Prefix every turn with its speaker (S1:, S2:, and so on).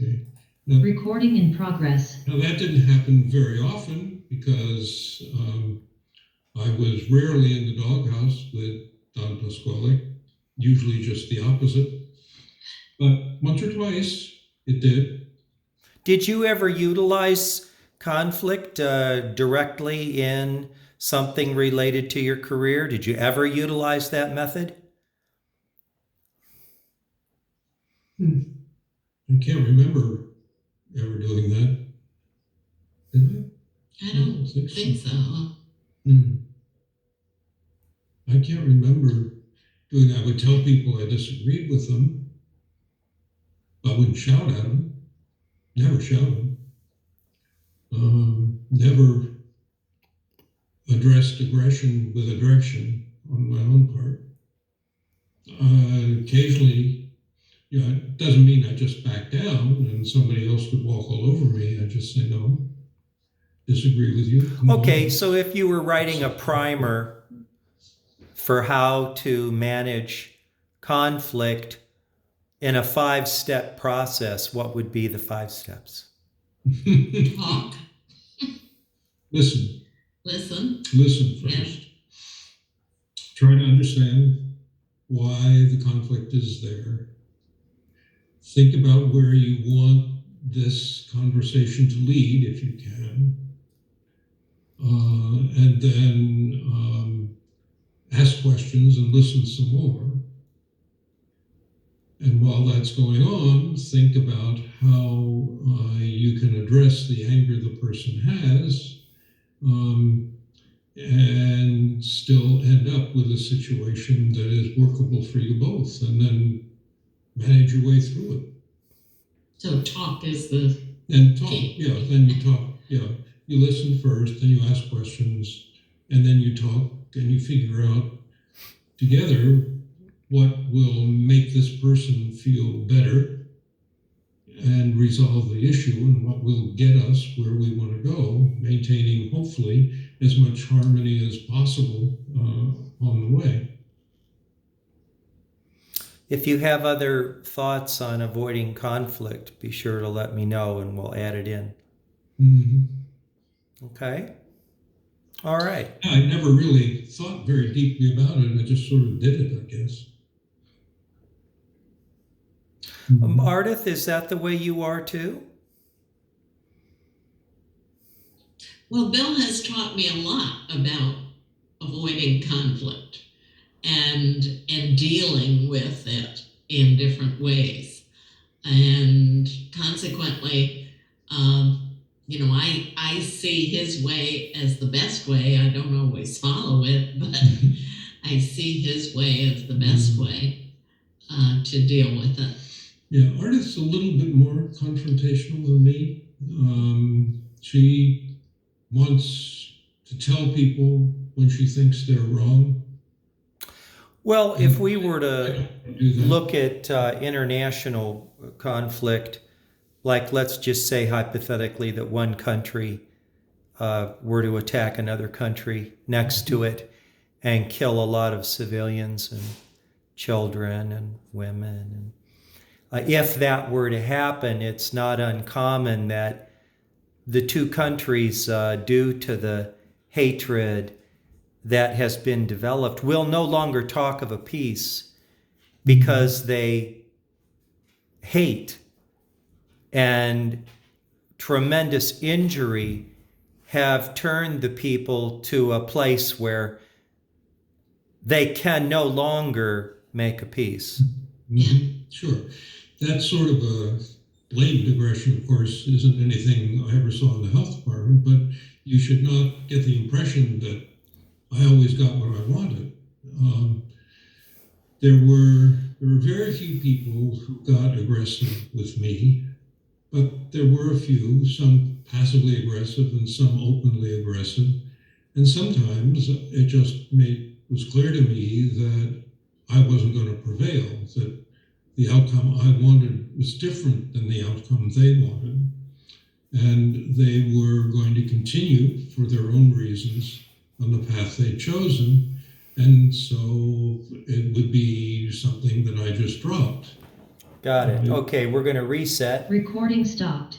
S1: Okay. Now,
S2: Recording in progress.
S1: Now that didn't happen very often because I was rarely in the doghouse with Don Pasquale, usually just the opposite. But once or twice it did.
S3: Did you ever utilize conflict directly in something related to your career? Did you ever utilize that method?
S1: I can't remember ever doing that. Did
S4: I don't think so.
S1: I can't remember doing that. I would tell people I disagreed with them. I wouldn't shout at them. Never shouted. Never addressed aggression with aggression on my own part. Occasionally, it doesn't mean I just back down and somebody else could walk all over me. I just say, no, disagree with you.
S3: Okay, so if you were writing a primer for how to manage conflict in a 5-step process, what would be the 5 steps?
S4: Talk.
S1: Listen.
S4: Listen.
S1: Listen first. Yeah. Try to understand why the conflict is there. Think about where you want this conversation to lead, if you can. And then ask questions and listen some more. And while that's going on, think about how you can address the anger the person has and still end up with a situation that is workable for you both, and then manage your way through it.
S4: So talk is the
S1: key. Yeah, then you talk. Yeah, you listen first, then you ask questions, and then you talk, and you figure out together what will make this person feel better and resolve the issue, and what will get us where we want to go, maintaining hopefully as much harmony as possible on the way.
S3: If you have other thoughts on avoiding conflict, be sure to let me know and we'll add it in.
S1: Mm-hmm.
S3: Okay. All right.
S1: I never really thought very deeply about it. I just sort of did it, I guess.
S3: Ardith, is that the way you are too?
S4: Well, Bill has taught me a lot about avoiding conflict and dealing with it in different ways. And consequently, I see his way as the best way. I don't always follow it, but I see his way as the best way to deal with it.
S1: Yeah, Ardith's a little bit more confrontational than me. She wants to tell people when she thinks they're wrong.
S3: Well, if we were to look at international conflict, like let's just say hypothetically that one country were to attack another country next to it and kill a lot of civilians and children and women. And if that were to happen, it's not uncommon that the two countries, due to the hatred that has been developed, will no longer talk of a peace because they hate, and tremendous injury have turned the people to a place where they can no longer make a peace.
S1: Mm-hmm. Sure. That sort of a blatant aggression, of course, isn't anything I ever saw in the health department, but you should not get the impression that I always got what I wanted. There were very few people who got aggressive with me, but there were a few, some passively aggressive and some openly aggressive. And sometimes it just was clear to me that I wasn't going to prevail, that the outcome I wanted was different than the outcome they wanted. And they were going to continue, for their own reasons, on the path they'd chosen. And so it would be something that I just dropped.
S3: Got it. Okay, we're going to reset.
S2: Recording stopped.